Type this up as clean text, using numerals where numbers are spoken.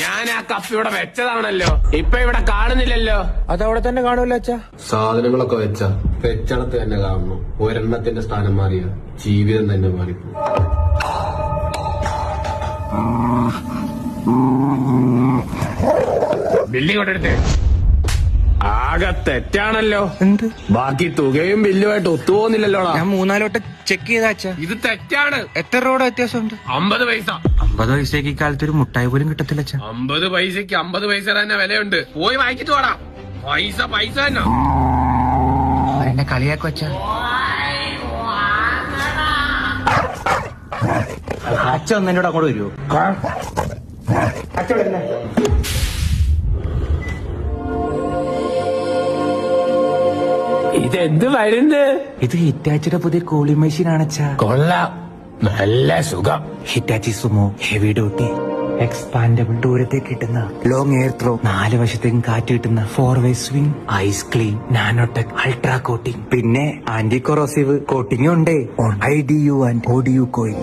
ഞാൻ ആ കപ്പ് ഇവിടെ വെച്ചതാണല്ലോ, ഇപ്പൊ ഇവിടെ കാണുന്നില്ലല്ലോ. അതവിടെ തന്നെ കാണുമല്ലോ അച്ഛാ. സാധനങ്ങളൊക്കെ വെച്ചടത്ത് തന്നെ കാണുന്നു. ഒരെണ്ണത്തിന്റെ സ്ഥാനം മാറിയ ജീവിതം തന്നെ മാറിപ്പോ. ബില്ലിങ് കൊണ്ടെടുത്തേ. ആകെ തെറ്റാണല്ലോ. എന്ത്? ബാക്കി തുകയും ബില്ലുമായിട്ട് ഒത്തുപോകുന്നില്ലല്ലോടാ. ഞാൻ 3-4 വട്ടം ചെക്ക് ചെയ്ത അച്ഛാ. ഇത് തെറ്റാണ്. എത്ര രൂപയുടെ വ്യത്യാസമുണ്ട്? 50 പൈസ. 50 പൈസക്ക് ഈ കാലത്ത് ഒരു മുട്ടായി പോലും കിട്ടത്തില്ല അച്ഛാ. 50 പൈസക്ക് 50 പൈസ തന്നെ വിലയുണ്ട്. പോയി വാങ്ങിച്ചിട്ട് പോടാ. പൈസ തന്നെ. എന്നെ കളിയാക്കും അച്ഛാ. അച്ഛ ഒന്നെന്നോട് അങ്ങോട്ട് വരുമോ? ഇതെന്ത് വരുന്നത്? ഇത് ഹിറ്റാച്ചിയുടെ പുതിയ കൂളിംഗ് മെഷീൻ ആണ് അച്ഛാ. കൊള്ളാം, നല്ല സുഖം. Hitachi Sumo heavy duty expandable, ദൂരത്തേക്ക് കിട്ടുന്ന ലോങ് എയർ ത്രോ, 4 വശത്തേക്കും കാറ്റ് കിട്ടുന്ന 4-വേ swing, ice clean, nanotech, ultra coating, പിന്നെ ആന്റി കൊറോസീവ് കോട്ടിംഗും ഉണ്ട്. IDU and ODU coin.